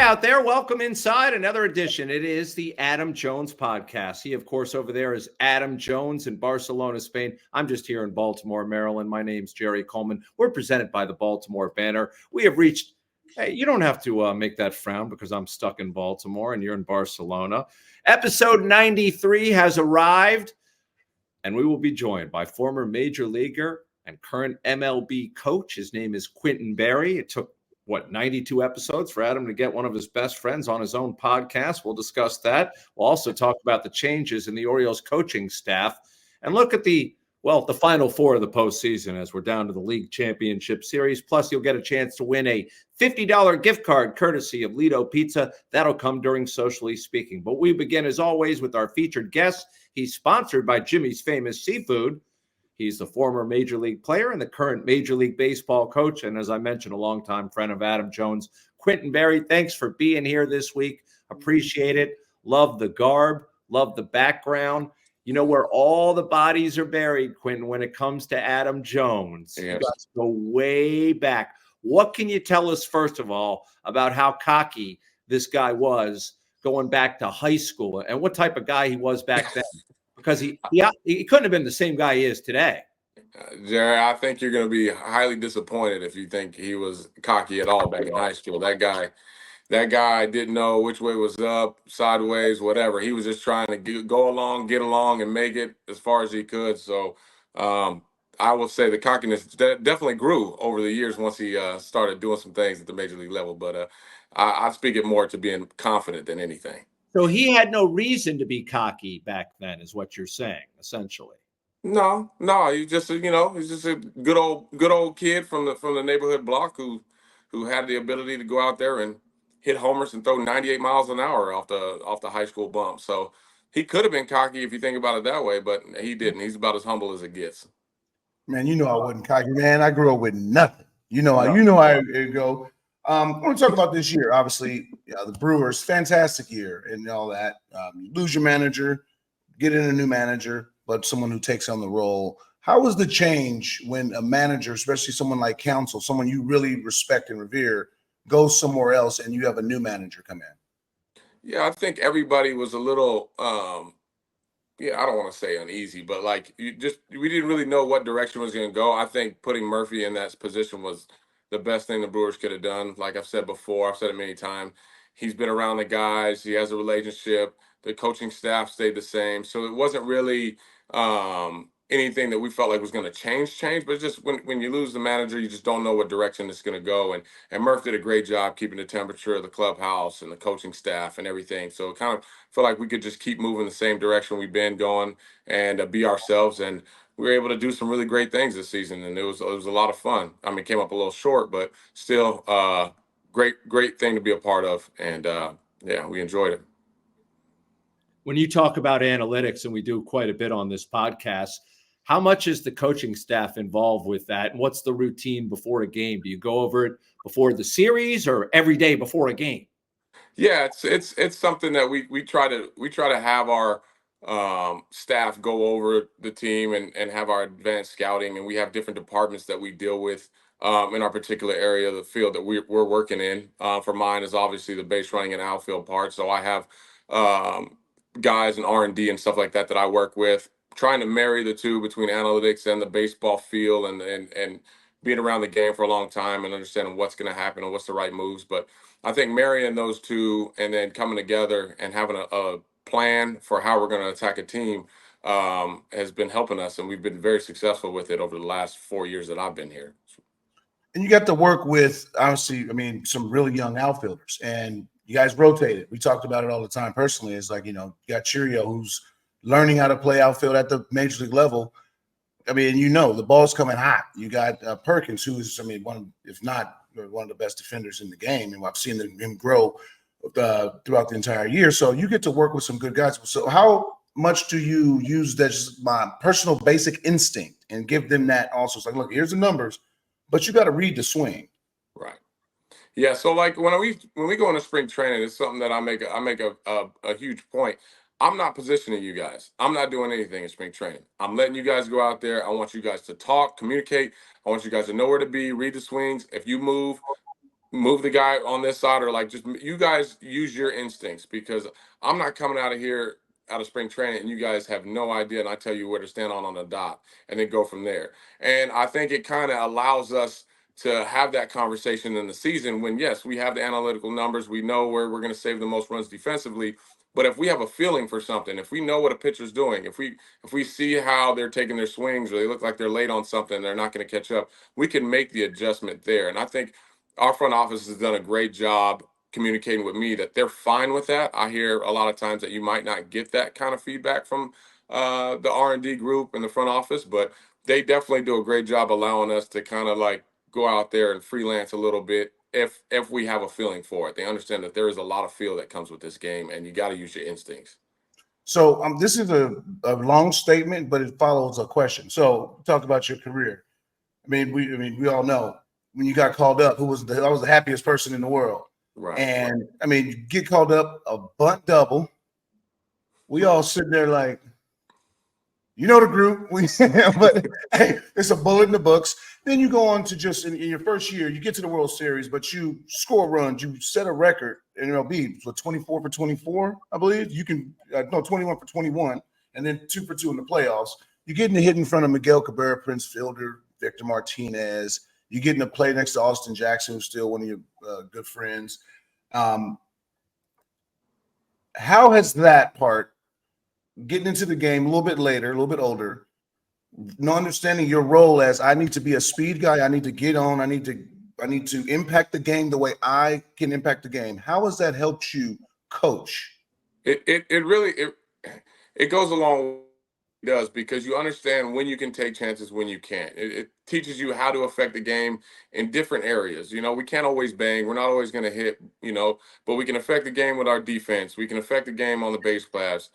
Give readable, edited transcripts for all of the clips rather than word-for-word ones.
out there. Welcome inside another edition. It is the Adam Jones podcast. He, of course, over there is Adam Jones in Barcelona, Spain. I'm just here in Baltimore, Maryland. My name's Jerry Coleman. We're presented by the Baltimore Banner. We have reached, hey, you don't have to make that frown because I'm stuck in Baltimore and you're in Barcelona. Episode 93 has arrived, and we will be joined by former major leaguer and current MLB coach. His name is Quintin Berry. It took 92 episodes for Adam to get one of his best friends on his own podcast. We'll discuss that. We'll also talk about the changes in the Orioles coaching staff and look at the final four of the postseason as we're down to the league championship series. Plus, you'll get a chance to win a $50 gift card courtesy of Lido Pizza. That'll come during Socially Speaking. But we begin, as always, with our featured guest. He's sponsored by Jimmy's Famous Seafood. He's the former Major League player and the current Major League Baseball coach. And as I mentioned, a longtime friend of Adam Jones, Quintin Berry. Thanks for being here this week. Appreciate it. Love the garb. Love the background. You know where all the bodies are buried, Quintin, when it comes to Adam Jones. Yes. You guys go way back. What can you tell us, first of all, about how cocky this guy was going back to high school and what type of guy he was back then? Because he couldn't have been the same guy he is today. Jerry, I think you're going to be highly disappointed if you think he was cocky at all back in high school. That guy didn't know which way was up, sideways, whatever. He was just trying to go along, get along, and make it as far as he could. So I will say the cockiness definitely grew over the years once he started doing some things at the major league level. But I speak it more to being confident than anything. So he had no reason to be cocky back then, is what you're saying, essentially. No, he's just a good old kid from the neighborhood block who had the ability to go out there and hit homers and throw 98 miles an hour off the high school bump. So he could have been cocky if you think about it that way, but he didn't. He's about as humble as it gets. Man, you know I wasn't cocky, man. I grew up with nothing. You know how it go. I want to talk about this year. Obviously, the Brewers, fantastic year and all that. You lose your manager, get in a new manager, but someone who takes on the role. How was the change when a manager, especially someone like Counsell, someone you really respect and revere, goes somewhere else and you have a new manager come in? Yeah, I think everybody was a little, I don't want to say uneasy, but we didn't really know what direction was going to go. I think putting Murphy in that position was the best thing the Brewers could have done. Like I've said before, I've said it many times. He's been around the guys. He has a relationship. The coaching staff stayed the same. So it wasn't really anything that we felt like was going to change. But it's just when you lose the manager, you just don't know what direction it's going to go. And Murph did a great job keeping the temperature of the clubhouse and the coaching staff and everything. So it kind of felt like we could just keep moving the same direction we've been going and be ourselves. And we were able to do some really great things this season, and it was a lot of fun. I mean, it came up a little short, but still great thing to be a part of. And we enjoyed it. When you talk about analytics, and we do quite a bit on this podcast, how much is the coaching staff involved with that? And what's the routine before a game? Do you go over it before the series or every day before a game? Yeah, it's something that we try to have our staff go over the team and have our advanced scouting, and we have different departments that we deal with in our particular area of the field that we're working in. For mine is obviously the base running and outfield part, so I have guys in R&D and stuff like that I work with, trying to marry the two between analytics and the baseball feel and being around the game for a long time and understanding what's going to happen and what's the right moves. But I think marrying those two and then coming together and having a plan for how we're going to attack a team has been helping us, and we've been very successful with it over the last 4 years that I've been here. And you got to work with, obviously, some really young outfielders, and you guys rotated. We talked about it all the time personally. It's like, you got Churio, who's learning how to play outfield at the major league level. The ball's coming hot. You got Perkins, who's, if not one of the best defenders in the game, and I've seen him grow throughout the entire year. So you get to work with some good guys. So how much do you use that, just my personal basic instinct, and give them that also? It's like, look, here's the numbers, but you got to read the swing. Right. Yeah. So like when we go into spring training, it's something that I make a huge point. I'm not positioning you guys. I'm not doing anything in spring training. I'm letting you guys go out there. I want you guys to talk, communicate. I want you guys to know where to be, read the swings. If you move, move the guy on this side, or like just you guys use your instincts, because I'm not coming out of here out of spring training and you guys have no idea, and I tell you where to stand on the dot and then go from there. And I think it kind of allows us to have that conversation in the season when, yes, we have the analytical numbers, we know where we're going to save the most runs defensively. But if we have a feeling for something, if we know what a pitcher's doing, if we see how they're taking their swings, or they look like they're late on something, they're not going to catch up, we can make the adjustment there. And I think our front office has done a great job communicating with me that they're fine with that. I hear a lot of times that you might not get that kind of feedback from the R&D group and the front office, but they definitely do a great job allowing us to kind of like go out there and freelance a little bit if we have a feeling for it. They understand that there is a lot of feel that comes with this game, and you got to use your instincts. So this is a long statement, but it follows a question. So talk about your career. We all know when you got called up, I was the happiest person in the world. Right. And I mean, you get called up a bunt double. We all sit there like, you know, the group. But hey, it's a bullet in the books. Then you go on to just in your first year, you get to the World Series, but you score runs, you set a record in MLB for 24 for 24, I believe. You can 21 for 21, and then 2 for 2 in the playoffs. You're getting to hit in front of Miguel Cabrera, Prince Fielder, Victor Martinez. You're getting to play next to Austin Jackson, who's still one of your good friends. How has that part, getting into the game a little bit later, a little bit older, no understanding your role as I need to be a speed guy, I need to get on, I need to impact the game the way I can impact the game. How has that helped you coach? It really it goes along. It does, because you understand when you can take chances, when you can't. It teaches you how to affect the game in different areas. You know, we can't always bang. We're not always going to hit, but we can affect the game with our defense. We can affect the game on the base paths.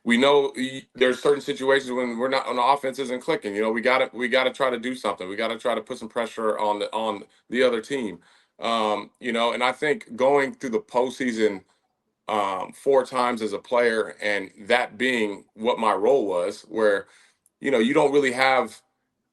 We know there's certain situations when we're not, on the offense isn't clicking. We got to try to do something. We got to try to put some pressure on the other team. And I think going through the postseason 4 times as a player, and that being what my role was, where you don't really have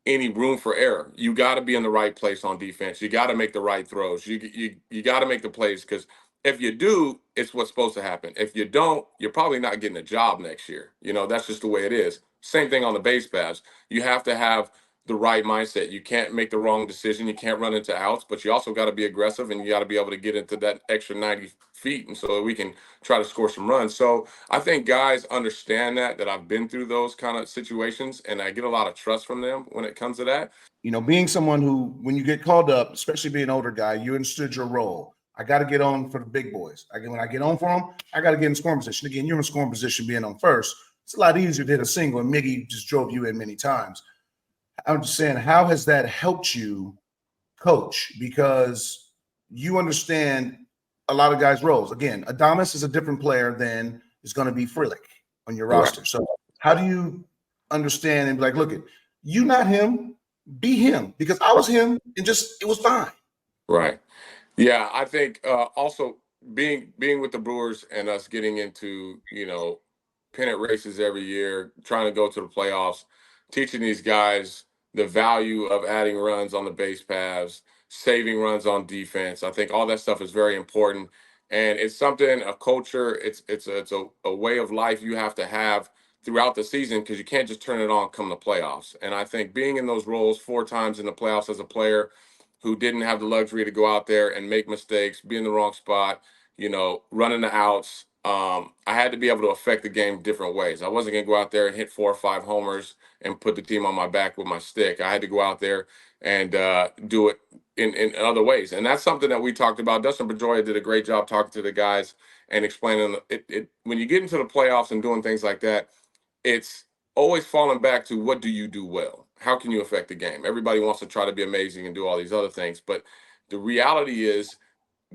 any room for error. You got to be in the right place on defense. You got to make the right throws. You got to make the plays, because if you do, it's what's supposed to happen. If you don't, you're probably not getting a job next year. That's just the way it is. Same thing on the base paths. You have to have the right mindset. You can't make the wrong decision. You can't run into outs, but you also got to be aggressive, and you got to be able to get into that extra 90 feet, and so that we can try to score some runs. So I think guys understand that I've been through those kind of situations, and I get a lot of trust from them when it comes to that. Being someone who, when you get called up, especially being an older guy, you understood your role. I got to get on for the big boys. When I get on for them, I got to get in scoring position. Again, you're in scoring position being on first. It's a lot easier to hit a single, and Miggy just drove you in many times. I'm just saying, how has that helped you coach? Because you understand a lot of guys' roles. Again, Adames is a different player than is going to be Frelick on your roster. So how do you understand and be like, look, you not him, be him? Because I was him, and it was fine. Right. Yeah, I think also being with the Brewers and us getting into pennant races every year, trying to go to the playoffs, teaching these guys the value of adding runs on the base paths, saving runs on defense. I think all that stuff is very important, and it's something, a culture. It's a way of life you have to have throughout the season, because you can't just turn it on come the playoffs. And I think being in those roles 4 times in the playoffs as a player who didn't have the luxury to go out there and make mistakes, be in the wrong spot, running the outs. I had to be able to affect the game different ways. I wasn't going to go out there and hit 4 or 5 homers and put the team on my back with my stick. I had to go out there and do it in other ways. And that's something that we talked about. Dustin Pedroia did a great job talking to the guys and explaining it. When you get into the playoffs and doing things like that, it's always falling back to, what do you do well? How can you affect the game? Everybody wants to try to be amazing and do all these other things, but the reality is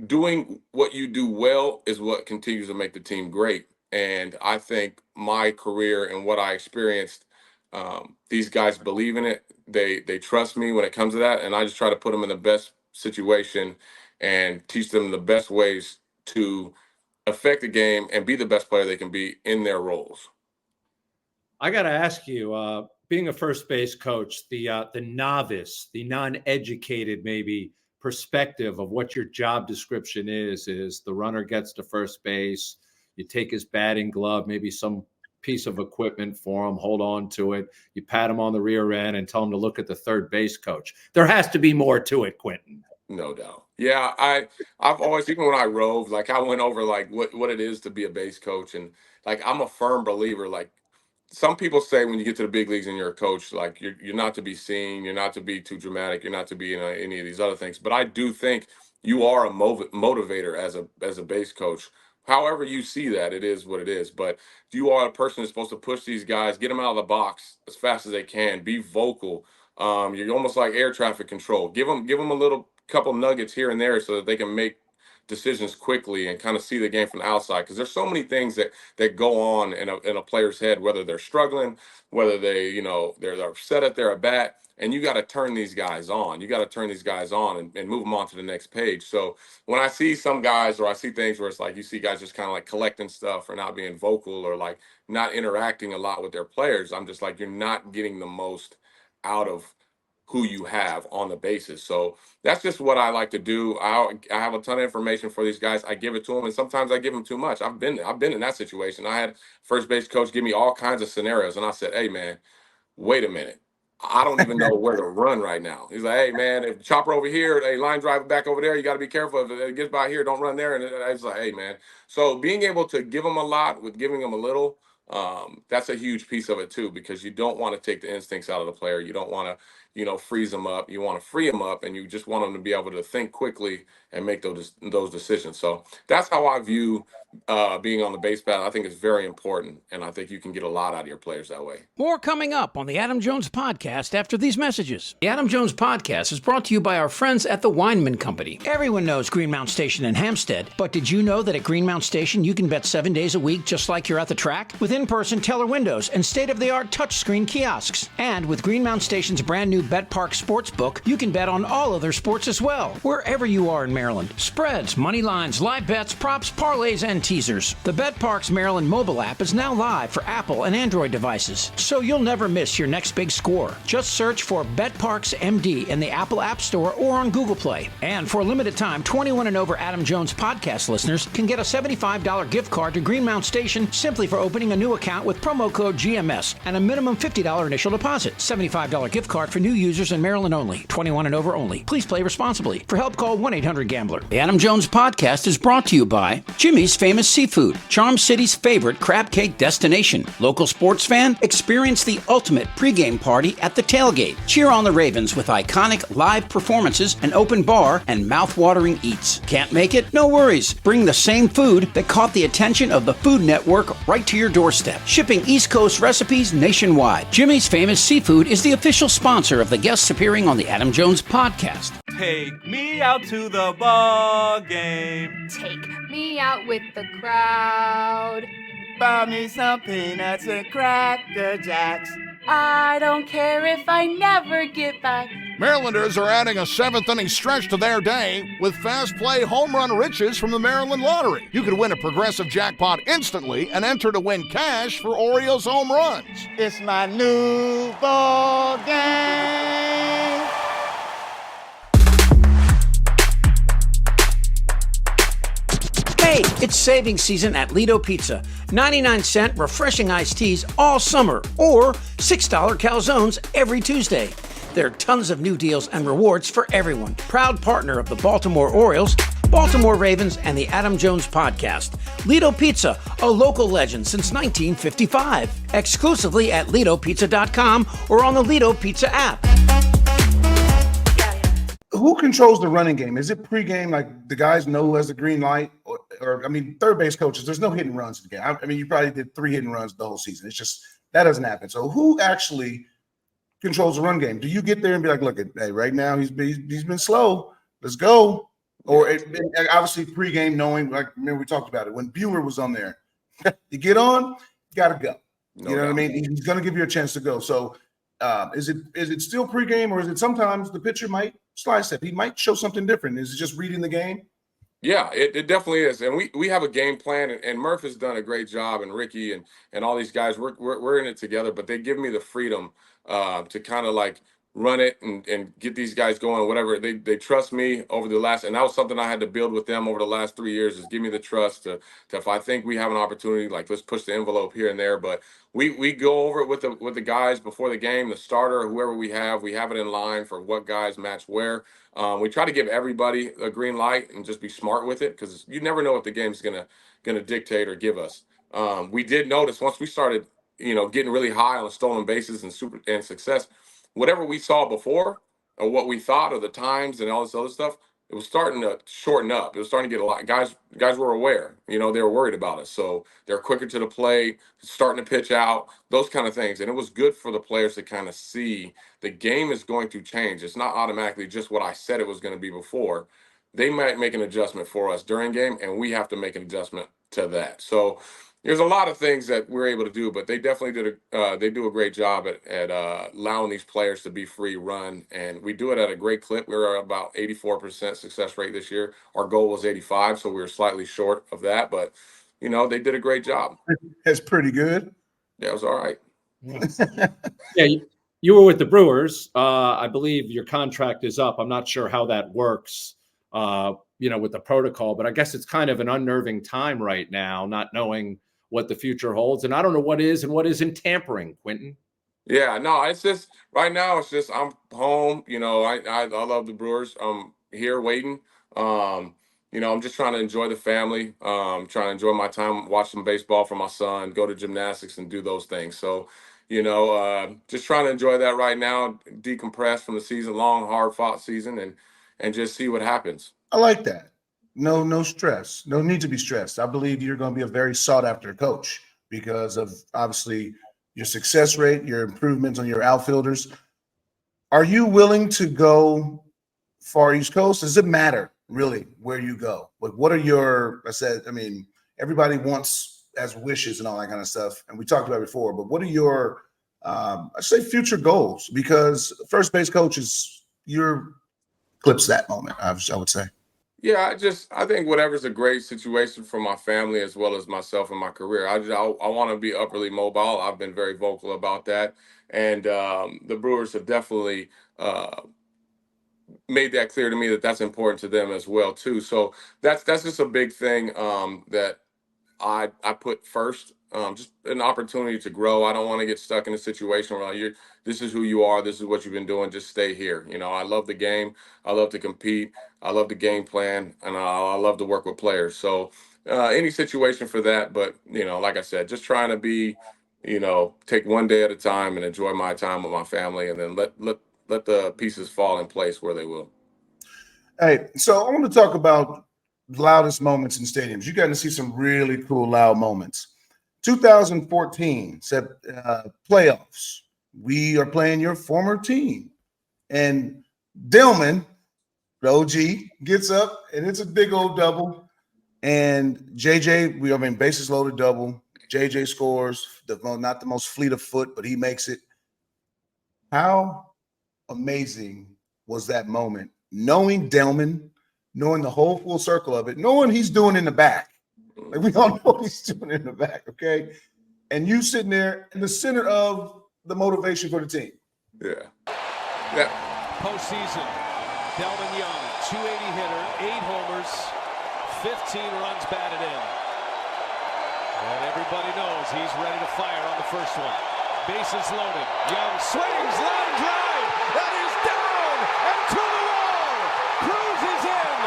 doing what you do well is what continues to make the team great. And I think my career and what I experienced, these guys believe in it. They trust me when it comes to that, and I just try to put them in the best situation and teach them the best ways to affect the game and be the best player they can be in their roles. I got to ask you, being a first base coach, the novice, the non-educated maybe perspective of what your job description is the runner gets to first base, you take his batting glove, maybe some piece of equipment for him, hold on to it, you pat him on the rear end and tell him to look at the third base coach. There has to be more to it, Quintin. No doubt. Yeah, I've always, even when I rove, like I went over like what it is to be a base coach, and like I'm a firm believer. Like some people say when you get to the big leagues and you're a coach, like you're not to be seen, you're not to be too dramatic, you're not to be any of these other things. But I do think you are a motivator as a base coach. However you see that, it is what it is. But you are a person that's supposed to push these guys, get them out of the box as fast as they can, be vocal. You're almost like air traffic control. Give them a little couple nuggets here and there so that they can make decisions quickly and kind of see the game from the outside, because there's so many things that go on in a player's head, whether they're struggling, whether they're upset at their at bat, and you got to turn these guys on. You got to turn these guys on and move them on to the next page. So when I see some guys, or I see things where it's like you see guys just kind of like collecting stuff or not being vocal or like not interacting a lot with their players, I'm just like, you're not getting the most out of who you have on the bases. So that's just what I like to do. I have a ton of information for these guys. I give it to them, and sometimes I give them too much. I've been in that situation. I had first base coach give me all kinds of scenarios, and I said, "Hey man, wait a minute. I don't even know where to run right now." He's like, "Hey man, if chopper over here, a line drive back over there, you got to be careful. If it gets by here, don't run there." And I was like, "Hey man." So being able to give them a lot with giving them a little, that's a huge piece of it too, because you don't want to take the instincts out of the player. You don't want to, freeze them up. You want to free them up, and you just want them to be able to think quickly and make those decisions. So that's how I view being on the base path. I think it's very important, and I think you can get a lot out of your players that way. More coming up on the Adam Jones Podcast after these messages. The Adam Jones Podcast is brought to you by our friends at the Weinman Company. Everyone knows Greenmount Station in Hampstead, but did you know that at Greenmount Station you can bet 7 days a week just like you're at the track? With in-person teller windows and state-of-the-art touchscreen kiosks. And with Greenmount Station's brand new Bet Park Sportsbook, you can bet on all other sports as well, wherever you are in Maryland. Spreads, money lines, live bets, props, parlays, and teasers. The Bet Parks Maryland mobile app is now live for Apple and Android devices, so you'll never miss your next big score. Just search for Bet Parks MD in the Apple App Store or on Google Play. And for a limited time, 21 and over Adam Jones Podcast listeners can get a $75 gift card to Greenmount Station simply for opening a new account with promo code GMS and a minimum $50 initial deposit. $75 gift card for new users in Maryland only. 21 and over only. Please play responsibly. For help, call 1-800-GAMBLER. The Adam Jones Podcast is brought to you by Jimmy's Famous Seafood, Charm City's favorite crab cake destination. Local sports fan? Experience the ultimate pregame party at the tailgate. Cheer on the Ravens with iconic live performances, an open bar, and mouth-watering eats. Can't make it? No worries. Bring the same food that caught the attention of the Food Network right to your doorstep. Shipping East Coast recipes nationwide. Jimmy's Famous Seafood is the official sponsor of the guests appearing on the Adam Jones Podcast. Take me out to the ball game. Take me out with the crowd. Buy me some peanuts and Cracker Jacks. I don't care if I never get back. Marylanders are adding a 7th-inning stretch to their day with fast play home run riches from the Maryland Lottery. You could win a progressive jackpot instantly and enter to win cash for Orioles home runs. It's my new ball game. Hey, it's savings season at Lido Pizza. 99-cent refreshing iced teas all summer, or $6 calzones every Tuesday. There are tons of new deals and rewards for everyone. Proud partner of the Baltimore Orioles, Baltimore Ravens, and the Adam Jones Podcast. Lido Pizza, a local legend since 1955. Exclusively at LidoPizza.com or on the Lido Pizza app. Who controls the running game? Is it pregame, like the guys know who has the green light? Or I mean, third base coaches, there's no hit and runs in the game. I mean, you probably did 3 hit and runs the whole season. It's just, that doesn't happen. So who actually controls the run game? Do you get there and be like, look, hey, right now he's been slow. Let's go. Or obviously pregame knowing, like, remember we talked about it. When Bueller was on there, you get on, you got to go. No you know doubt. what I mean? He's going to give you a chance to go. So is it still pregame, or is it sometimes the pitcher might slide step? He might show something different. Is it just reading the game? Yeah, it definitely is. And we have a game plan, and Murph has done a great job, and Ricky and all these guys, we're in it together, but they give me the freedom to kind of like run it and get these guys going, whatever. They trust me over the last, and that was something I had to build with them over the last 3 years, is give me the trust to if I think we have an opportunity, like, let's push the envelope here and there. But we go over it with the guys before the game, the starter, whoever we have it in line for what guys match where. We try to give everybody a green light and just be smart with it, because you never know what the game's gonna dictate or give us. We did notice once we started, getting really high on stolen bases and success, whatever we saw before or what we thought of the times and all this other stuff, it was starting to shorten up. It was starting to get a lot. Guys were aware, they were worried about us. So they're quicker to the plate, starting to pitch out, those kind of things. And it was good for the players to kind of see the game is going to change. It's not automatically just what I said it was going to be before. They might make an adjustment for us during game, and we have to make an adjustment to that. So there's a lot of things that we're able to do, but they definitely they do a great job at allowing these players to be free run, and we do it at a great clip. We're at about 84% success rate this year. Our goal was 85, so we were slightly short of that, but they did a great job. That's pretty good. Yeah, it was all right. Yeah, you were with the Brewers. I believe your contract is up. I'm not sure how that works, with the protocol, but I guess it's kind of an unnerving time right now, not knowing what the future holds. And I don't know what is and what isn't tampering, Quintin. Yeah, no, it's just right now. It's just I'm home. I love the Brewers. I'm here waiting. I'm just trying to enjoy the family. Trying to enjoy my time, watch some baseball for my son, go to gymnastics, and do those things. So, just trying to enjoy that right now, decompress from the season, long, hard-fought season, and just see what happens. I like that. No stress. No need to be stressed. I believe you're going to be a very sought after coach because of obviously your success rate, your improvements on your outfielders. Are you willing to go far East Coast? Does it matter really where you go? What are your, everybody wants as wishes and all that kind of stuff. And we talked about it before, but what are your, I say future goals? Because first base coach is your clips that moment, I would say. Yeah, I think whatever's a great situation for my family as well as myself and my career. I want to be upperly mobile. I've been very vocal about that, and the Brewers have definitely made that clear to me that that's important to them as well too. So that's just a big thing that I put first. Just an opportunity to grow. I don't want to get stuck in a situation where this is who you are, this is what you've been doing, just stay here. I love the game. I love to compete. I love the game plan, and I love to work with players. So any situation for that, but like I said, just trying to be, take one day at a time and enjoy my time with my family, and then let the pieces fall in place where they will. Hey, so I want to talk about loudest moments in stadiums. You got to see some really cool loud moments. 2014 said playoffs. We are playing your former team, and Delmon, the OG, gets up and it's a big old double. And JJ, bases loaded double. JJ scores not the most fleet of foot, but he makes it. How amazing was that moment? Knowing Delmon, knowing the whole full circle of it, knowing he's doing in the back. Like, we all know what he's doing in the back, okay? And you sitting there in the center of the motivation for the team. Yeah. Postseason, Delmon Young, 280 hitter, 8 homers, 15 runs batted in. And everybody knows he's ready to fire on the first one. Bases loaded. Young swings, line drive. That is down and to the wall. Cruz is in.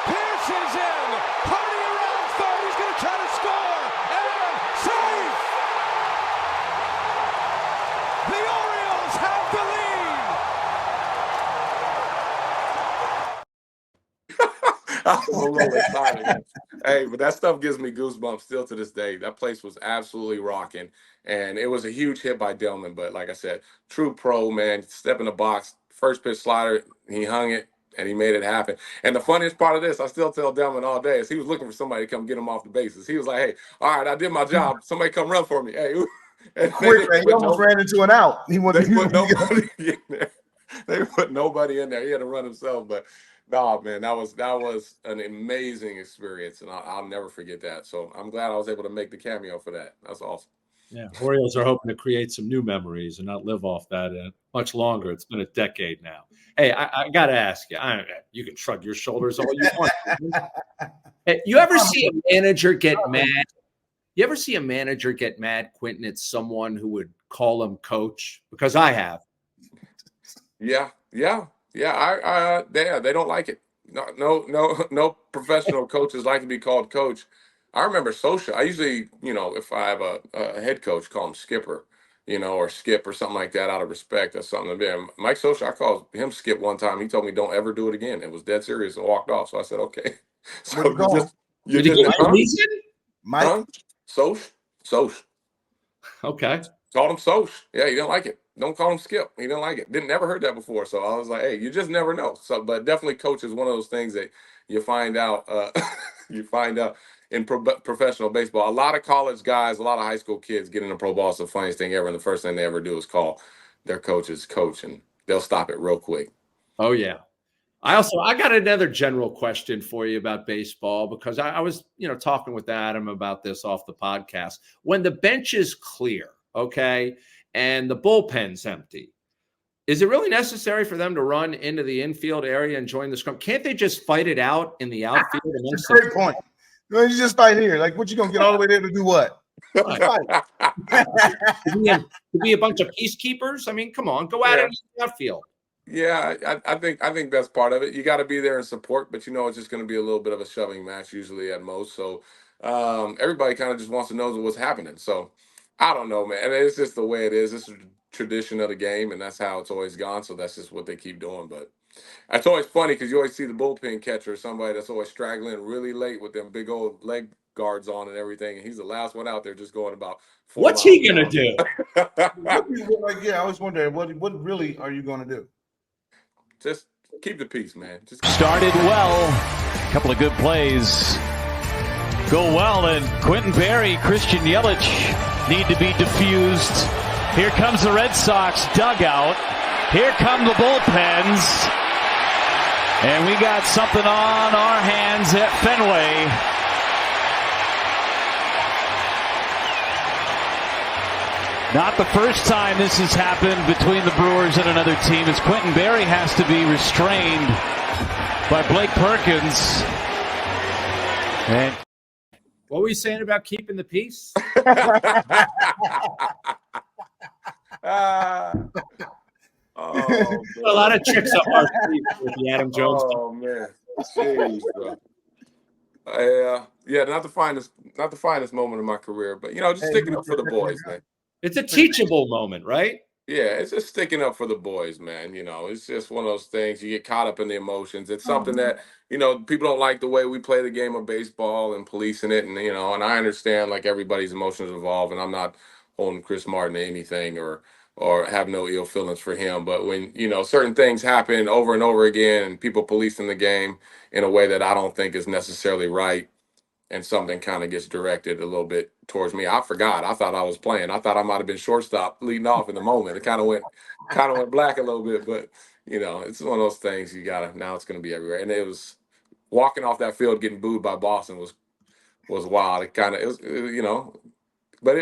Pierce is in. Hardy around third. He's going to try to score. And save. The Orioles have the lead. I'm a little excited. Hey, but that stuff gives me goosebumps still to this day. That place was absolutely rocking, and it was a huge hit by Delmon. But like I said, true pro, man. Step in the box, first pitch slider, he hung it, and he made it happen. And the funniest part of this, I still tell Delmon all day, is he was looking for somebody to come get him off the bases. He was like, "Hey, all right, I did my job. Somebody come run for me." Hey, and Quick, man, he almost ran into an out. They put nobody in there. They put nobody in there. He had to run himself, but. No, man, that was an amazing experience, and I'll never forget that. So I'm glad I was able to make the cameo for that. That's awesome. Yeah, Orioles are hoping to create some new memories and not live off that much longer. It's been a decade now. Hey, I got to ask you. You can shrug your shoulders all you want. Hey, you ever see a manager get mad? You ever see a manager get mad, Quintin, at someone who would call him coach? Because I have. Yeah. They don't like it. No professional coaches like to be called coach. I remember Sosha. I usually, if I have a head coach, call him Skipper, or Skip or something like that out of respect. That's something to be. Mike Sosha, I called him Skip one time. He told me don't ever do it again. It was dead serious and walked off. So I said, okay. So Where'd you go? Did he get a reason? Mike? Soch. Okay. Called him Soch. Yeah, he didn't like it. Don't call him Skip. He didn't like it. Never heard that before. So I was like, hey, you just never know. So, but definitely coach is one of those things that you find out. You find out in professional baseball. A lot of college guys, a lot of high school kids get into pro ball. It's the funniest thing ever. And the first thing they ever do is call their coaches coach, and they'll stop it real quick. Oh yeah. I got another general question for you about baseball, because I was, talking with Adam about this off the podcast. When the bench is clear, okay, and the bullpen's empty, is it really necessary for them to run into the infield area and join the scrum? Can't they just fight it out in the outfield? That's a great point. You just fight here. Like, what you gonna get all the way there to do what? To be a bunch of peacekeepers? I mean, come on, go out in the outfield. Yeah, I think that's part of it. You got to be there and support, but it's just going to be a little bit of a shoving match usually at most. So everybody kind of just wants to know what's happening. So I don't know, man. And it's just the way it is. It's a tradition of the game, and that's how it's always gone. So that's just what they keep doing. But it's always funny because you always see the bullpen catcher, somebody that's always straggling really late with them big old leg guards on and everything, and he's the last one out there just going about 4 What's he gonna do? I always wonder what really are you gonna do? Just keep the peace, man. Just started well. A couple of good plays go well, and Quintin Berry, Christian Yelich need to be diffused. Here comes the Red Sox dugout. Here come the bullpens. And we got something on our hands at Fenway. Not the first time this has happened between the Brewers and another team, as Quintin Berry has to be restrained by Blake Perkins. And what were you saying about keeping the peace? A lot of tricks up our sleeve with the Adam Jones. Oh man, jeez, bro. Not the finest moment of my career, but just sticking up for the boys, man. It's a teachable moment, right? Yeah, it's just sticking up for the boys, man. It's just one of those things. You get caught up in the emotions. It's something that, people don't like the way we play the game of baseball and policing it. And, and I understand like everybody's emotions evolve, and I'm not holding Chris Martin to anything or have no ill feelings for him. But when, certain things happen over and over again and people policing the game in a way that I don't think is necessarily right, and something kind of gets directed a little bit towards me, I forgot. I thought I was playing. I thought I might have been shortstop leading off in the moment. It kind of went black a little bit, but it's one of those things now it's going to be everywhere. And it was walking off that field getting booed by Boston was wild. It kind of, but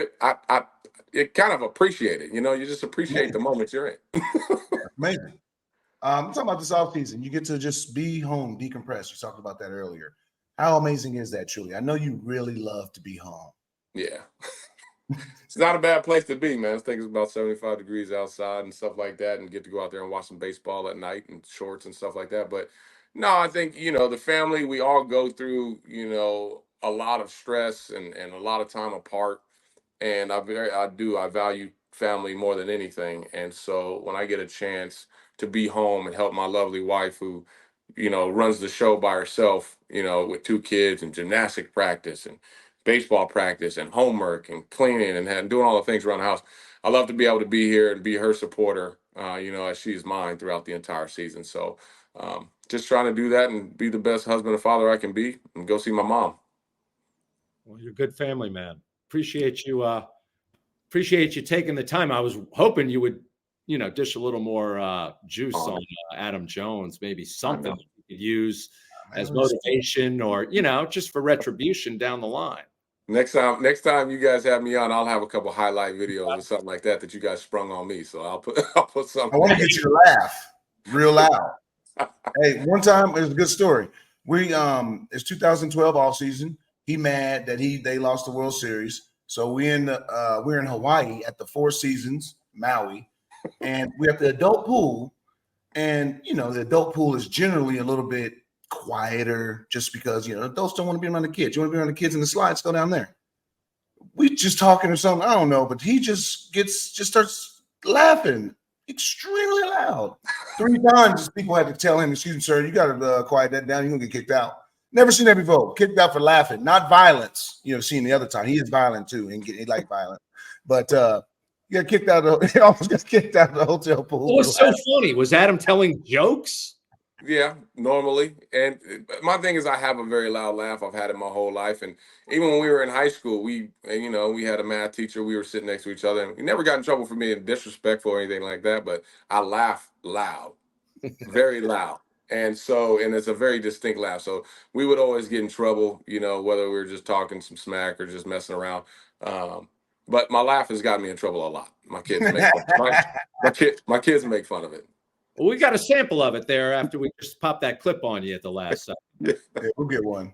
it kind of appreciate it. You just appreciate the moment you're in. Amazing. I'm talking about this offseason. You get to just be home, decompress. You talked about that earlier. How amazing is that, truly? I know you really love to be home. Yeah. It's not a bad place to be, man. I think it's about 75 degrees outside and stuff like that, and get to go out there and watch some baseball at night and shorts and stuff like that. But no, I think, the family, we all go through, a lot of stress and a lot of time apart. And I value family more than anything. And so when I get a chance to be home and help my lovely wife, who runs the show by herself, with 2 kids and gymnastic practice and baseball practice and homework and cleaning and doing all the things around the house. I love to be able to be here and be her supporter, as she's mine throughout the entire season. So just trying to do that and be the best husband and father I can be and go see my mom. Well, you're a good family man. Appreciate you taking the time. I was hoping you would, dish a little more juice on Adam Jones, maybe something you could use as motivation or, just for retribution down the line. Next time you guys have me on, I'll have a couple highlight videos or something like that you guys sprung on me. So I'll put something. I want to get you to laugh real loud. Hey, one time it was a good story. It's 2012 off season. He mad that they lost the World Series. So we're in Hawaii at the Four Seasons, Maui, and we're at the adult pool. And the adult pool is generally a little bit quieter just because adults don't want to be around the kids. You want to be around the kids in the slides, go down there. We just talking or something, I don't know, but he just starts laughing extremely loud. 3 times people had to tell him, excuse me, sir, you gotta quiet that down, you're gonna get kicked out. Never seen that before. Kicked out for laughing, not violence. Seen the other time. He is violent too, and he like violence. But he got kicked out he almost got kicked out of the hotel pool. What was so funny? Was Adam telling jokes? Yeah, normally. And my thing is I have a very loud laugh. I've had it my whole life. And even when we were in high school, we had a math teacher. We were sitting next to each other. And we never got in trouble for being disrespectful or anything like that. But I laugh loud, very loud. And it's a very distinct laugh. So we would always get in trouble, whether we were just talking some smack or just messing around. But my laugh has gotten me in trouble a lot. My kids my kids make fun of it. Well, we got a sample of it there after we just popped that clip on you at the last time. Yeah, we'll get one.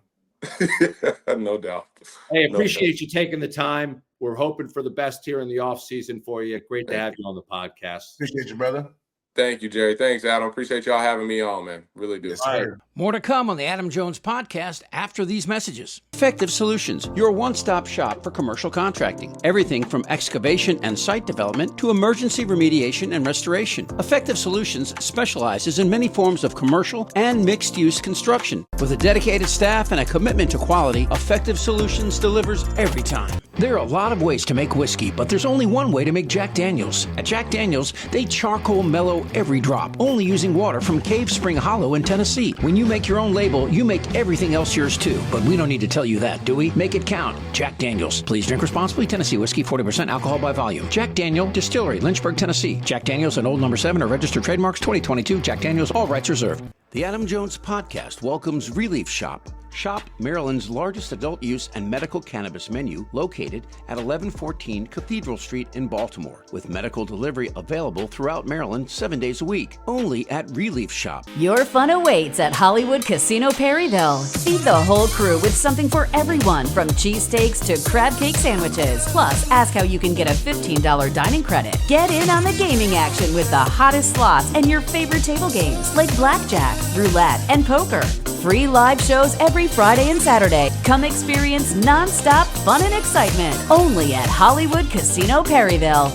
No doubt. Hey, appreciate you taking the time. We're hoping for the best here in the off season for you. Great to have you on the podcast. Appreciate you, brother. Thank you, Jerry. Thanks, Adam. Appreciate y'all having me on, man. Really do. Yes, sir. More to come on the Adam Jones podcast after these messages. Effective Solutions, your one-stop shop for commercial contracting. Everything from excavation and site development to emergency remediation and restoration. Effective Solutions specializes in many forms of commercial and mixed-use construction. With a dedicated staff and a commitment to quality, Effective Solutions delivers every time. There are a lot of ways to make whiskey, but there's only one way to make Jack Daniels. At Jack Daniels, they charcoal mellow every drop, only using water from Cave Spring Hollow in Tennessee. When you make your own label, you make everything else yours too. But we don't need to tell you that, do we? Make it count. Jack Daniels. Please drink responsibly. Tennessee whiskey, 40% alcohol by volume. Jack Daniel Distillery, Lynchburg, Tennessee. Jack Daniels and Old Number 7 are registered trademarks 2022. Jack Daniels, all rights reserved. The Adam Jones podcast welcomes Relief Shop. Shop Maryland's largest adult use and medical cannabis menu, located at 1114 Cathedral Street in Baltimore, with medical delivery available throughout Maryland 7 days a week, only at Relief Shop. Your fun awaits at Hollywood Casino Perryville. Feed the whole crew with something for everyone, from cheesesteaks to crab cake sandwiches. Plus, ask how you can get a $15 dining credit. Get in on the gaming action with the hottest slots and your favorite table games like blackjack, roulette, and poker. Free live shows every Friday and Saturday. Come experience non-stop fun and excitement only at Hollywood Casino Perryville.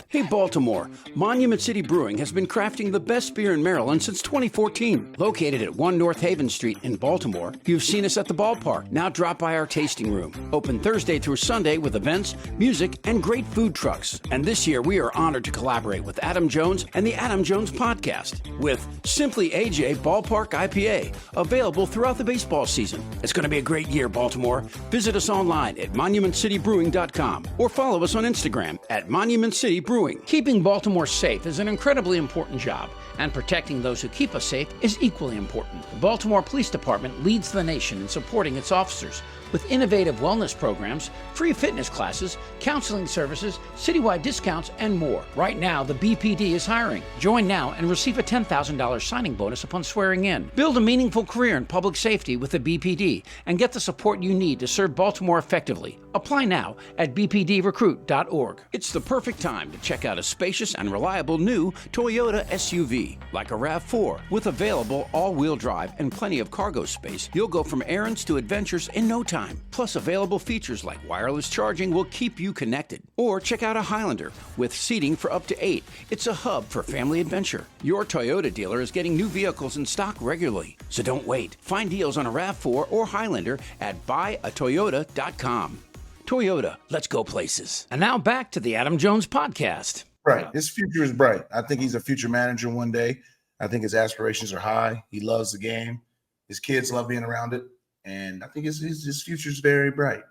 Hey Baltimore, Monument City Brewing has been crafting the best beer in Maryland since 2014. Located at 1 North Haven Street in Baltimore, you've seen us at the ballpark. Now drop by our tasting room. Open Thursday through Sunday with events, music, and great food trucks. And this year we are honored to collaborate with Adam Jones and the Adam Jones Podcast with Simply AJ Ballpark IPA, available throughout the baseball season. It's going to be a great year, Baltimore. Visit us online at monumentcitybrewing.com or follow us on Instagram at Monument City Brewing. Keeping Baltimore safe is an incredibly important job, and protecting those who keep us safe is equally important. The Baltimore Police Department leads the nation in supporting its officers with innovative wellness programs, free fitness classes, counseling services, citywide discounts, and more. Right now, the BPD is hiring. Join now and receive a $10,000 signing bonus upon swearing in. Build a meaningful career in public safety with the BPD and get the support you need to serve Baltimore effectively. Apply now at bpdrecruit.org. It's the perfect time to check out a spacious and reliable new Toyota SUV, like a RAV4, with available all-wheel drive and plenty of cargo space. You'll go from errands to adventures in no time. Plus, available features like wireless charging will keep you connected. Or check out a Highlander with seating for up to 8. It's a hub for family adventure. Your Toyota dealer is getting new vehicles in stock regularly, so don't wait. Find deals on a RAV4 or Highlander at buyatoyota.com. Toyota, let's go places. And now back to the Adam Jones Podcast. Right. His future is bright. I think he's a future manager one day. I think his aspirations are high. He loves the game. His kids love being around it. And I think his future is very bright.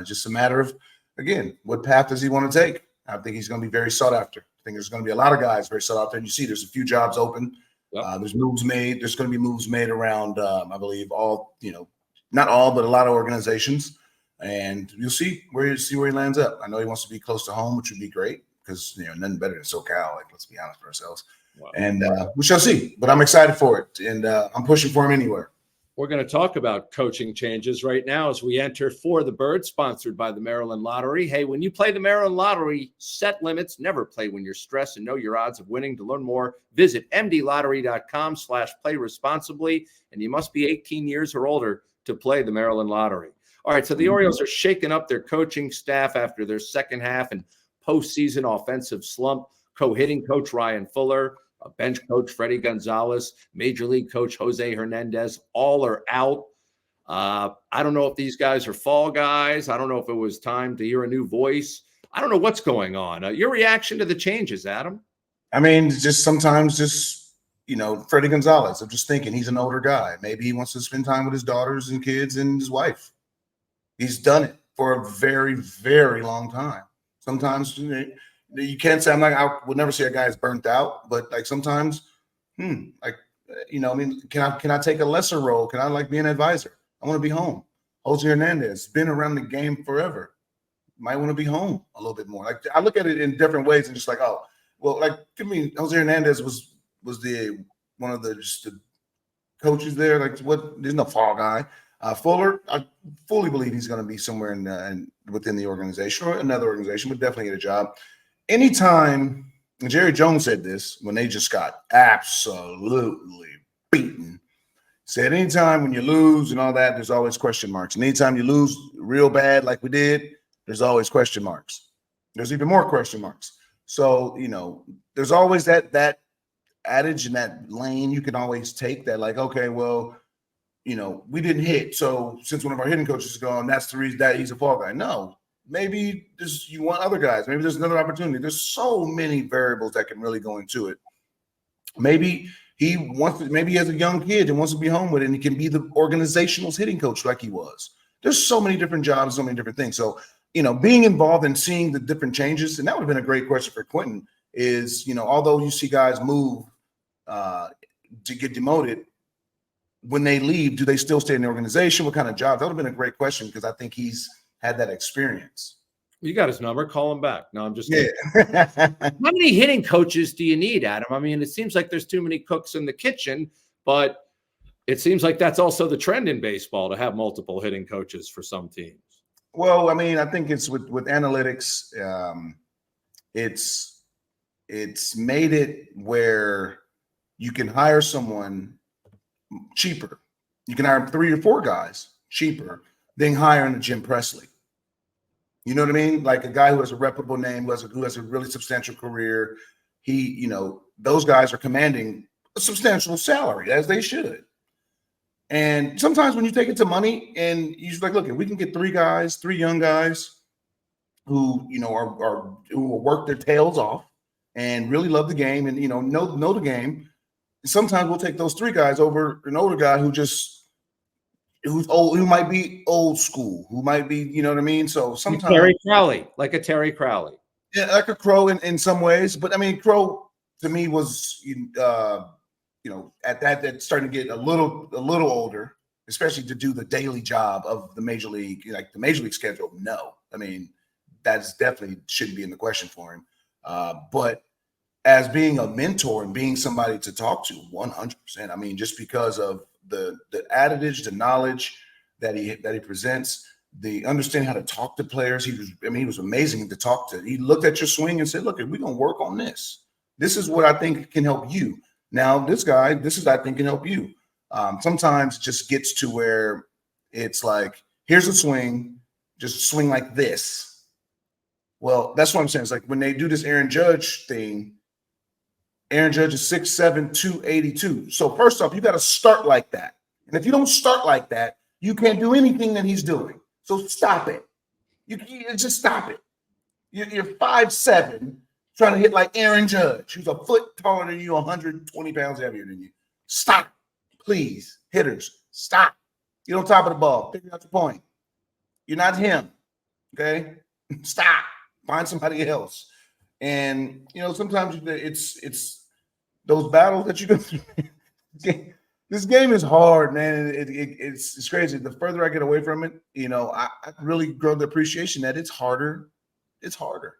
Just a matter of, again, what path does he want to take? I think he's going to be very sought after. I think there's going to be a lot of guys very sought after. And you see there's a few jobs open. Yep. There's moves made. There's going to be moves made around, I believe, not all, but a lot of organizations. And you'll see where he lands up. I know he wants to be close to home, which would be great because nothing better than SoCal. Like, let's be honest with ourselves. Wow. And we shall see. But I'm excited for it, and I'm pushing for him anywhere. We're going to talk about coaching changes right now as we enter For the Bird, sponsored by the Maryland Lottery. Hey, when you play the Maryland Lottery, set limits. Never play when you're stressed and know your odds of winning. To learn more, visit mdlottery.com/play responsibly. And you must be 18 years or older to play the Maryland Lottery. All right, so the Orioles are shaking up their coaching staff after their second half and postseason offensive slump. Co-hitting coach Ryan Fuller, a bench coach Freddie Gonzalez, major league coach Jose Hernandez, all are out. I don't know if these guys are fall guys. I don't know if it was time to hear a new voice. I don't know what's going on. Your reaction to the changes, Adam? I mean, sometimes Freddie Gonzalez. I'm just thinking he's an older guy. Maybe he wants to spend time with his daughters and kids and his wife. He's done it for a very, very long time. Sometimes you can't say I would never say a guy is burnt out, but like sometimes, can I take a lesser role? Can I be an advisor? I want to be home. Jose Hernandez been around the game forever. Might want to be home a little bit more. Like I look at it in different ways and just like, oh, well, Jose Hernandez was one of the coaches there. Like there's no fall guy. Fuller, I fully believe he's going to be somewhere within the organization or another organization, but definitely get a job. Anytime, and Jerry Jones said this when they just got absolutely beaten, said anytime when you lose and all that, there's always question marks. And anytime you lose real bad like we did, there's always question marks. There's even more question marks. So, there's always that adage in that lane you can always take that like, okay, well, we didn't hit. So since one of our hitting coaches is gone, that's the reason that he's a fall guy. No. Maybe you want other guys. Maybe there's another opportunity. There's so many variables that can really go into it. Maybe he has a young kid and wants to be home with it, and he can be the organizational's hitting coach like he was. There's so many different jobs, so many different things. So, being involved and seeing the different changes, and that would have been a great question for Quintin, is, although you see guys move to get demoted, when they leave, do they still stay in the organization? What kind of jobs? That would have been a great question because I think he's had that experience. You got his number. Call him back. No, I'm just kidding. How many hitting coaches do you need, Adam? I mean, it seems like there's too many cooks in the kitchen, but it seems like that's also the trend in baseball to have multiple hitting coaches for some teams. Well, I mean, I think it's with analytics. It's made it where you can hire someone cheaper. You can hire 3 or 4 guys cheaper than hiring a Jim Presley. You know what I mean? Like a guy who has a reputable name, who has a really substantial career. Those guys are commanding a substantial salary, as they should. And sometimes when you take it to money and you're like, look, we can get 3 young guys who, who will work their tails off and really love the game and, know the game. Sometimes we'll take those 3 guys over an older guy who's old, who might be old school, who might be, you know what I mean? So sometimes Terry Crowley, like a Terry Crowley. Yeah, like a Crow in some ways. But I mean, Crow to me was at that starting to get a little older, especially to do the daily job of the major league, like the major league schedule. No, I mean, that's definitely shouldn't be in the question for him. But as being a mentor and being somebody to talk to, 100%. I mean, just because of the adage, the knowledge that he presents, the understanding how to talk to players. He was amazing to talk to. He looked at your swing and said, look, we're going to work on this. This is what I think can help you. Now, this is I think can help you. Sometimes it just gets to where it's like, here's a swing, just swing like this. Well, that's what I'm saying. It's like when they do this Aaron Judge thing, Aaron Judge is 6'7", 282. So first off, you got to start like that. And if you don't start like that, you can't do anything that he's doing. So stop it. You just stop it. You're 5'7", trying to hit like Aaron Judge, who's a foot taller than you, 120 pounds heavier than you. Stop, please. Hitters, stop. You're on top of the ball. Figure out your point. You're not him, okay? Stop. Find somebody else. And, sometimes it's those battles that you go through. This game is hard, man. It's crazy. The further I get away from it, I really grow the appreciation that it's harder. It's harder.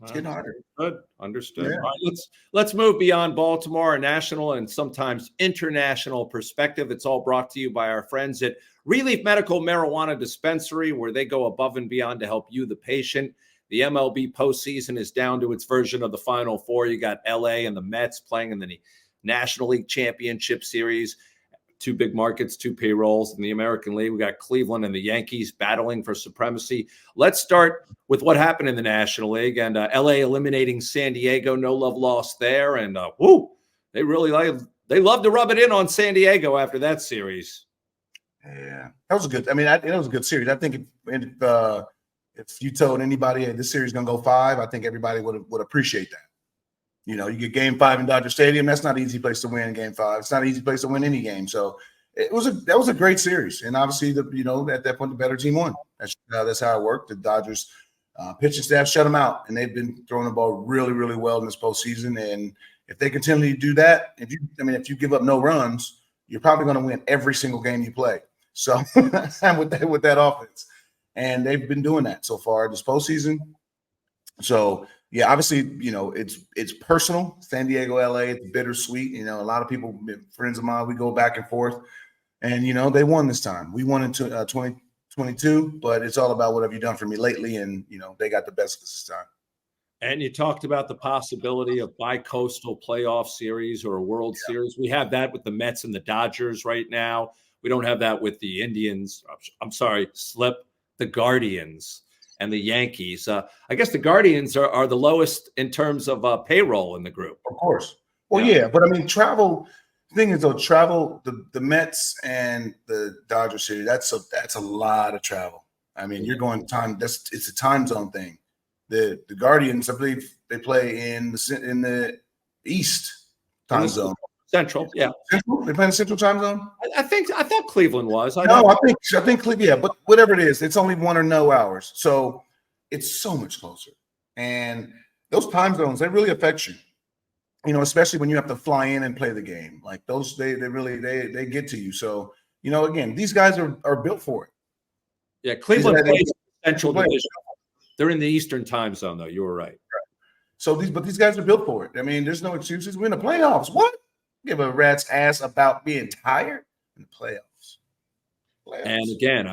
It's getting harder. Good. Understood. Yeah. All right, let's move beyond Baltimore, a national and sometimes international perspective. It's all brought to you by our friends at Relief Medical Marijuana Dispensary, where they go above and beyond to help you, the patient. The MLB postseason is down to its version of the Final Four. You got LA and the Mets playing in the National League Championship Series. Two big markets, two payrolls in the American League. We got Cleveland and the Yankees battling for supremacy. Let's start with what happened in the National League and LA eliminating San Diego. No love lost there. And they really love to rub it in on San Diego after that series. Yeah, that was a good. It was a good series. I think if you told anybody, hey, this series is going to go 5, I think everybody would appreciate that. You get Game 5 in Dodger Stadium. That's not an easy place to win Game 5. It's not an easy place to win any game. So that was a great series. And obviously, at that point, the better team won. That's how it worked. The Dodgers pitching staff shut them out, and they've been throwing the ball really, really well in this postseason. And if they continue to do that, if you give up no runs, you're probably going to win every single game you play. So with that offense, and they've been doing that so far this postseason. So. Yeah, obviously, it's personal. San Diego, LA, it's bittersweet. A lot of people, friends of mine, we go back and forth. And, they won this time. We won in 2022, but it's all about what have you done for me lately. And, they got the best of us this time. And you talked about the possibility of bi-coastal playoff series or a World Series. We have that with the Mets and the Dodgers right now. We don't have that with the Indians. The Guardians. And the Yankees. I guess the Guardians are the lowest in terms of payroll in the group. Of course. Well, yeah, but travel. The thing is, though, the Mets and the Dodgers series. That's a lot of travel. You're going time. It's a time zone thing. The Guardians, I believe, they play in the East time zone. Central, yeah. Central? They play in the Central time zone. I thought Cleveland was. I think Cleveland. Yeah, but whatever it is, it's only 1 or no hours, so it's so much closer. And those time zones, they really affect you. Especially when you have to fly in and play the game. Like those, they really get to you. So again, these guys are built for it. Yeah, Cleveland plays Central Division. They're in the Eastern time zone, though. You were right. So these guys are built for it. There's no excuses. We're in the playoffs. What? Give a rat's ass about being tired in the playoffs. And again,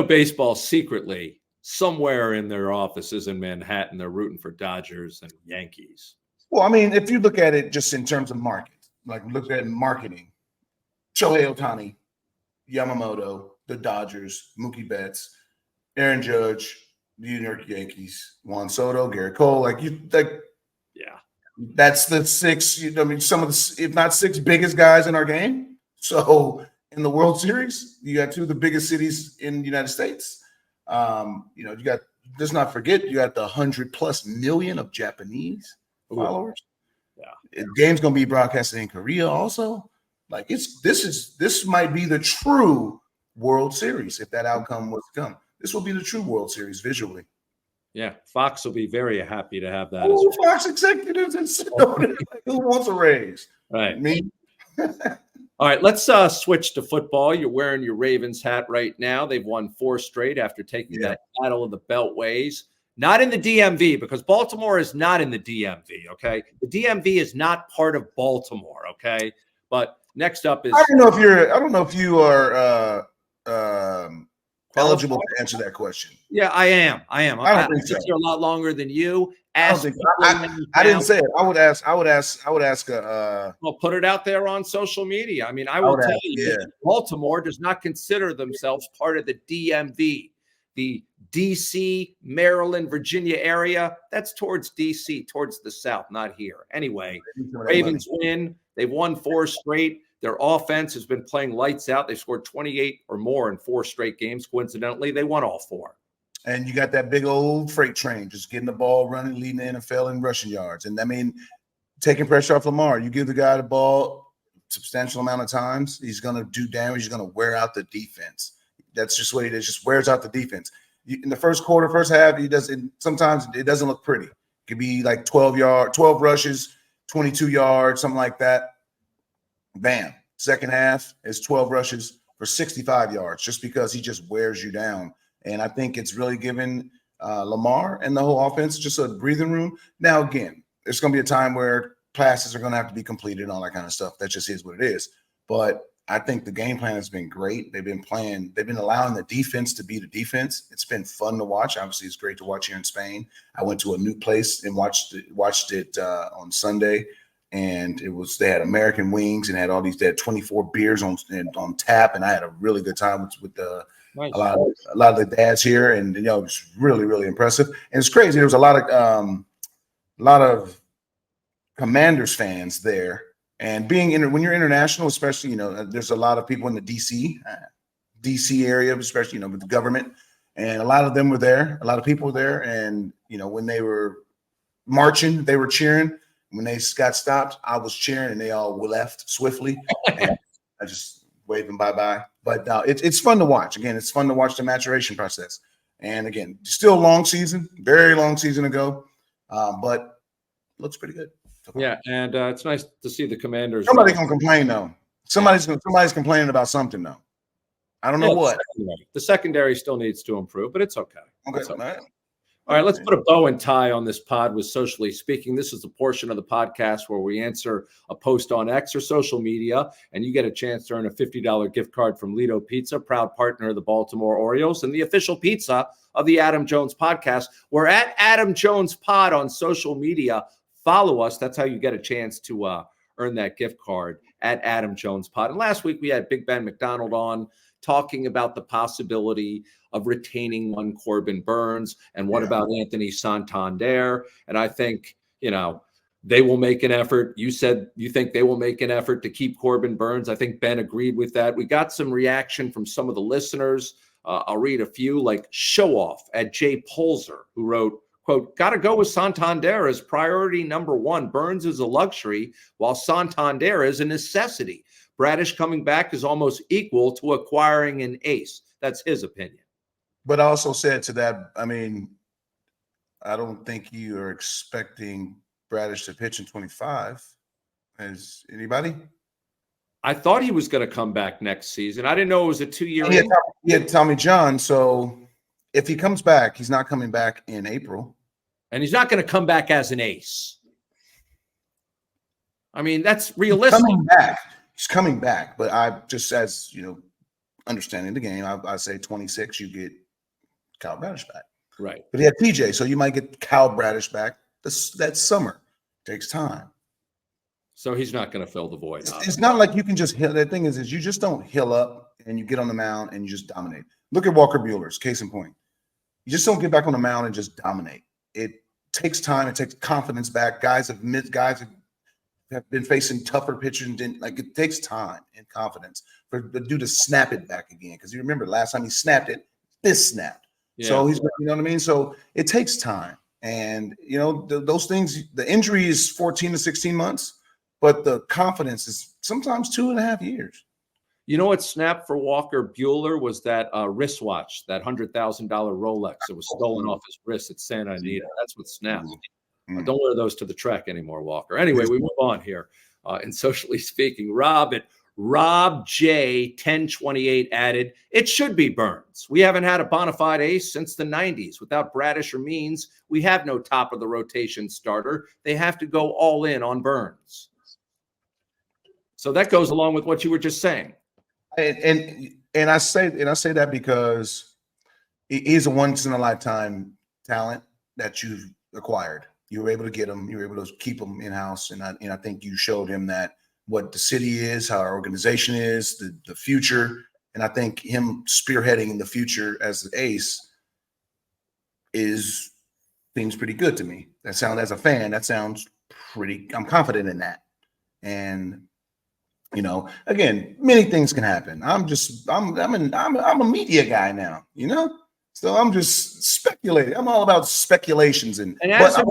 baseball secretly somewhere in their offices in Manhattan, they're rooting for Dodgers and Yankees. Well, if you look at it just in terms of market, like look at marketing, Shohei Ohtani, Yamamoto, the Dodgers, Mookie Betts, Aaron Judge, the New York Yankees, Juan Soto, Garrett Cole, yeah. That's the 6, some of the, if not 6 biggest guys in our game. So in the World Series, you got 2 of the biggest cities in the United States. You got, let's not forget, you got the 100+ million of Japanese followers. Yeah. The game's going to be broadcasted in Korea also. This might be the true World Series if that outcome was to come. This will be the true World Series visually. Yeah, Fox will be very happy to have that. Oh, Fox executives and who wants a raise? Right. Me. All right, let's switch to football. You're wearing your Ravens hat right now. They've won 4 straight after taking that battle of the Beltways. Not in the DMV, because Baltimore is not in the DMV, okay? The DMV is not part of Baltimore, okay? But next up is I don't know if you are eligible to answer that question. Yeah, I am. I don't think so. Been here a lot longer than you. I didn't say it. I would ask. Well, put it out there on social media. I will tell you, that Baltimore does not consider themselves part of the DMV, the DC, Maryland, Virginia area. That's towards DC, towards the south, not here. Anyway, Ravens win. They've won 4 straight. Their offense has been playing lights out. They scored 28 or more in 4 straight games. Coincidentally, they won all 4. And you got that big old freight train just getting the ball running, leading the NFL in rushing yards. And taking pressure off Lamar. You give the guy the ball a substantial amount of times, he's going to do damage. He's going to wear out the defense. That's just what he does. Just wears out the defense. In the first quarter, first half, sometimes it doesn't look pretty. It could be like 12 rushes, 22 yards, something like that. Bam. Second half is 12 rushes for 65 yards just because he just wears you down. And I think it's really given Lamar and the whole offense just a breathing room. Now, again, there's going to be a time where passes are going to have to be completed and all that kind of stuff. That just is what it is. But I think the game plan has been great. They've been allowing the defense to be the defense. It's been fun to watch. Obviously, it's great to watch here in Spain. I went to a new place and watched it on Sunday. And they had American wings and they had 24 beers on tap. And I had a really good time with Nice. a lot of the dads here. And, it was really, really impressive. And it's crazy. There was a lot of Commanders fans there. And when you're international, especially, there's a lot of people in the DC area, especially, with the government. And a lot of them were there. A lot of people were there. And, when they were marching, they were cheering. When they got stopped, I was cheering, and they all left swiftly. And I just waved them bye-bye. But it's fun to watch. Again, it's fun to watch the maturation process. And again, still a long season, very long season to go, but looks pretty good. Yeah, and it's nice to see the Commanders. Somebody's gonna complain though. Somebody's complaining about something though. I don't know what. The secondary still needs to improve, but it's okay. Okay, it's okay. All right, let's put a bow and tie on this pod with Socially Speaking. This is the portion of the podcast where we answer a post on X or social media, and you get a chance to earn a $50 gift card from Lido Pizza, proud partner of the Baltimore Orioles and the official pizza of the Adam Jones podcast. We're at Adam Jones Pod on social media. Follow us. That's how you get a chance to earn that gift card at Adam Jones Pod. And last week we had Big Ben McDonald on talking about the possibility of retaining one Corbin Burns and what about Anthony Santander. And I think, they will make an effort. You said you think they will make an effort to keep Corbin Burns. I think Ben agreed with that. We got some reaction from some of the listeners. I'll read a few, like Show Off at Jay Polzer, who wrote, quote, "Got to go with Santander as priority number one. Burns is a luxury, while Santander is a necessity. Bradish coming back is almost equal to acquiring an ace." That's his opinion. But I also said to that, I don't think you are expecting Bradish to pitch in 25. As anybody? I thought he was going to come back next season. I didn't know it was a 2-year. He had Tommy John, so if he comes back, he's not coming back in April. And he's not going to come back as an ace. That's realistic. He's coming back. But I just, as understanding the game, I say 26, you get Kyle Bradish back. Right. But he had TJ, so you might get Kyle Bradish back that summer. Takes time. So he's not going to fill the void. It's not like you can just heal. The thing is you just don't heal up and you get on the mound and you just dominate. Look at Walker Buehler's case in point. You just don't get back on the mound and just dominate. It takes time. It takes confidence back. Guys have been facing tougher pitchers. It takes time and confidence for the dude to snap it back again. Because you remember last time he snapped it, this snapped. Yeah. So he's, you know what I mean? So it takes time. And, those things, the injury is 14 to 16 months, but the confidence is sometimes 2.5 years. You know what snapped for Walker Buehler was that wristwatch, that $100,000 Rolex. It was stolen off his wrist at Santa Anita. That's what snapped. Don't wear those to the track anymore, Walker. Anyway, we move on here. And Socially Speaking, Rob J 1028 added, "It should be Burns. We haven't had a bona fide ace since the 90s. Without Bradish or Means, we have no top of the rotation starter. They have to go all in on Burns." So that goes along with what you were just saying. And I say that because he's a once in a lifetime talent that you've acquired. You were able to get him. You were able to keep him in house, and I think you showed him that what the city is, how our organization is, the future, and I think him spearheading in the future as the ace seems pretty good to me. As a fan, that sounds pretty. I'm confident in that, and again, many things can happen. I'm a media guy now, so I'm just speculating. I'm all about speculations and as a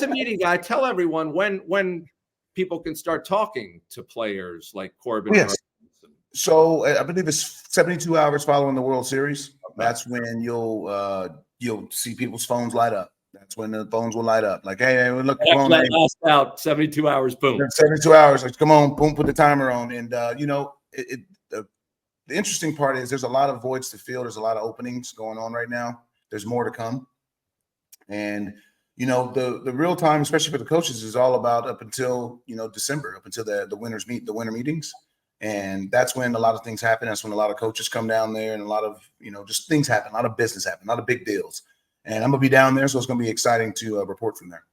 media guy, tell everyone when people can start talking to players like Corbin. Yes. So I believe it's 72 hours following the World Series. That's when you'll see people's phones light up. That's when the phones will light up. Like, hey, look, Last out 72 hours. Boom. 72 hours. Like, come on, boom, put the timer on. And the interesting part is there's a lot of voids to fill. There's a lot of openings going on right now. There's more to come. And the real time, especially for the coaches, is all about up until December, up until the winter meetings. And that's when a lot of things happen. That's when a lot of coaches come down there, and a lot of just things happen, a lot of business happen, a lot of big deals. And I'm gonna be down there, so it's gonna be exciting to report from there.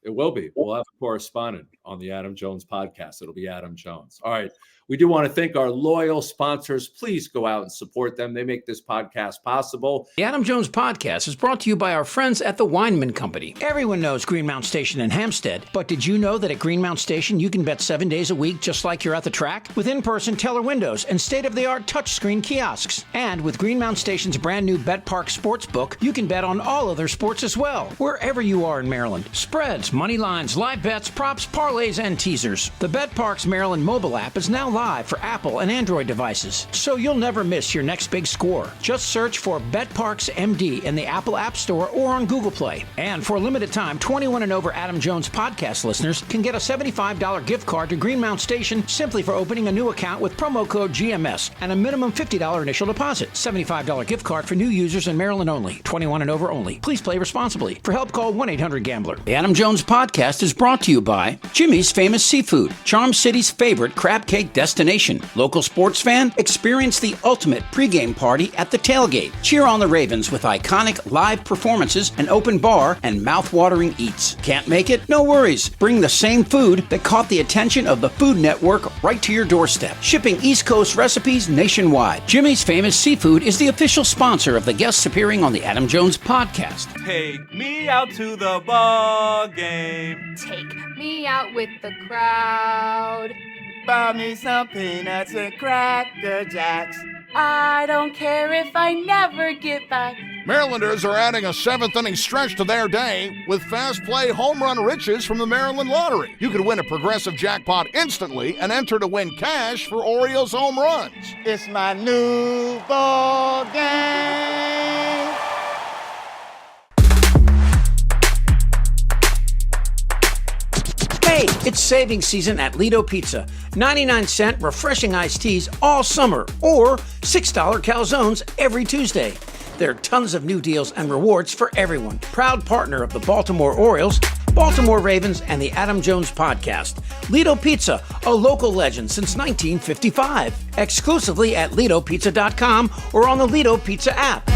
It will be. We'll have a correspondent on the Adam Jones podcast. It'll be Adam Jones. All right. We do want to thank our loyal sponsors. Please go out and support them. They make this podcast possible. The Adam Jones Podcast is brought to you by our friends at the Weinman Company. Everyone knows Greenmount Station in Hampstead, but did you know that at Greenmount Station you can bet 7 days a week just like you're at the track? With in-person teller windows and state-of-the-art touchscreen kiosks. And with Greenmount Station's brand new Bet Park Sportsbook, you can bet on all other sports as well, wherever you are in Maryland. Spreads, money lines, live bets, props, parlays, and teasers. The Bet Parks Maryland mobile app is now live for Apple and Android devices, so you'll never miss your next big score. Just search for BetParks MD in the Apple App Store or on Google Play. And for a limited time, 21 and over Adam Jones podcast listeners can get a $75 gift card to Greenmount Station simply for opening a new account with promo code GMS and a minimum $50 initial deposit. $75 gift card for new users in Maryland only. 21 and over only. Please play responsibly. For help, call 1-800-GAMBLER. The Adam Jones podcast is brought to you by Jimmy's Famous Seafood, Charm City's favorite crab cake destination. Local sports fan, experience the ultimate pregame party at the tailgate. Cheer on the Ravens with iconic live performances, an open bar, and mouth-watering eats. Can't make it? No worries. Bring the same food that caught the attention of the Food Network right to your doorstep. Shipping East Coast recipes nationwide. Jimmy's Famous Seafood is the official sponsor of the guests appearing on the Adam Jones podcast. Take me out to the ball game. Take me out with the crowd. Buy me some peanuts and Cracker Jacks. I don't care if I never get back. Marylanders are adding a 7th-inning stretch to their day with fast play home run riches from the Maryland Lottery. You could win a progressive jackpot instantly and enter to win cash for Orioles home runs. It's my new ball game. Hey, it's savings season at Lido Pizza. 99-cent refreshing iced teas all summer, or $6 calzones every Tuesday. There are tons of new deals and rewards for everyone. Proud partner of the Baltimore Orioles, Baltimore Ravens, and the Adam Jones podcast. Lido Pizza, a local legend since 1955. Exclusively at LidoPizza.com or on the Lido Pizza app.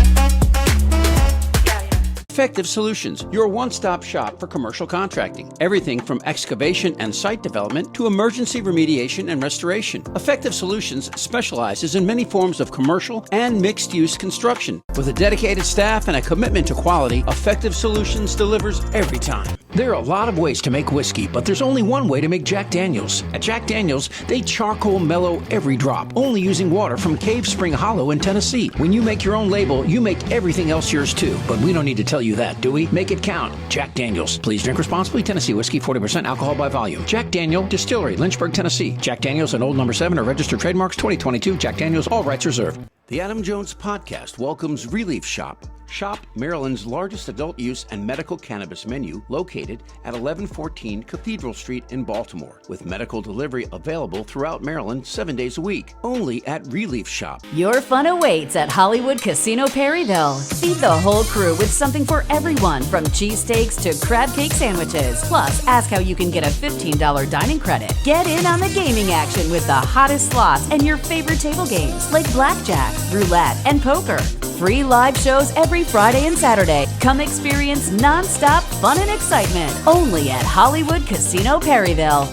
Effective Solutions, your one-stop shop for commercial contracting. Everything from excavation and site development to emergency remediation and restoration. Effective Solutions specializes in many forms of commercial and mixed-use construction. With a dedicated staff and a commitment to quality, Effective Solutions delivers every time. There are a lot of ways to make whiskey, but there's only one way to make Jack Daniels. At Jack Daniels, they charcoal mellow every drop, only using water from Cave Spring Hollow in Tennessee. When you make your own label, you make everything else yours too. But we don't need to tell you that, do we? Make it count. Jack Daniels. Please drink responsibly. Tennessee whiskey, 40% alcohol by volume. Jack Daniel Distillery, Lynchburg, Tennessee. Jack Daniels and Old Number 7 are registered trademarks 2022. Jack Daniels, all rights reserved. The Adam Jones podcast welcomes Relief Shop. Shop Maryland's largest adult use and medical cannabis menu, located at 1114 Cathedral Street in Baltimore, with medical delivery available throughout Maryland 7 days a week, only at Relief Shop. Your fun awaits at Hollywood Casino Perryville. Feed the whole crew with something for everyone, from cheesesteaks to crab cake sandwiches. Plus, ask how you can get a $15 dining credit. Get in on the gaming action with the hottest slots and your favorite table games like blackjack, roulette, and poker. Free live shows every Friday and Saturday. Come experience non-stop fun and excitement only at Hollywood Casino Perryville.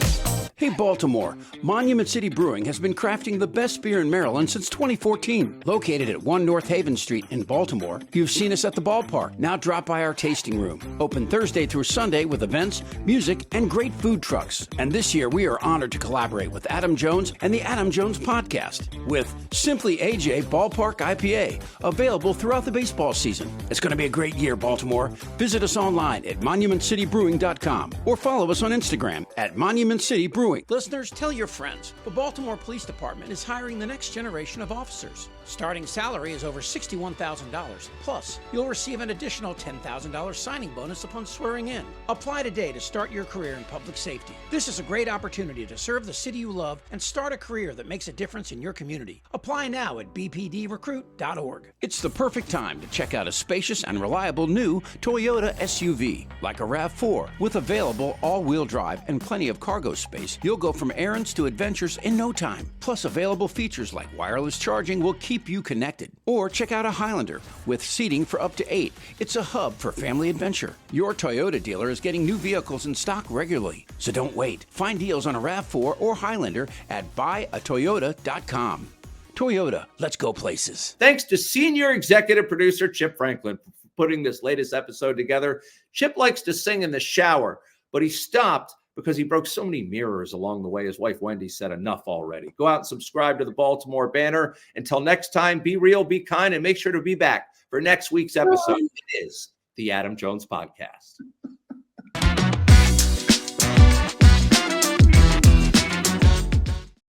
Hey Baltimore, Monument City Brewing has been crafting the best beer in Maryland since 2014. Located at 1 North Haven Street in Baltimore, you've seen us at the ballpark. Now drop by our tasting room. Open Thursday through Sunday with events, music, and great food trucks. And this year we are honored to collaborate with Adam Jones and the Adam Jones podcast with Simply AJ Ballpark IPA, available throughout the baseball season. It's going to be a great year, Baltimore. Visit us online at monumentcitybrewing.com or follow us on Instagram at Monument City Brewing. point. Listeners, tell your friends. The Baltimore Police Department is hiring the next generation of officers. Starting salary is over $61,000. Plus, you'll receive an additional $10,000 signing bonus upon swearing in. Apply today to start your career in public safety. This is a great opportunity to serve the city you love and start a career that makes a difference in your community. Apply now at bpdrecruit.org. It's the perfect time to check out a spacious and reliable new Toyota SUV. Like a RAV4, with available all-wheel drive and plenty of cargo space, you'll go from errands to adventures in no time. Plus, available features like wireless charging will keep you connected. Or check out a Highlander with seating for up to 8. It's a hub for family adventure. Your Toyota dealer is getting new vehicles in stock regularly, so don't wait. Find deals on a RAV4 or Highlander at buyatoyota.com. Toyota, let's go places. Thanks to senior executive producer Chip Franklin for putting this latest episode together. Chip likes to sing in the shower, but he stopped because he broke so many mirrors along the way. His wife Wendy said enough already. Go out and subscribe to the Baltimore Banner. Until next time, be real, be kind, and make sure to be back for next week's episode. It is the Adam Jones Podcast.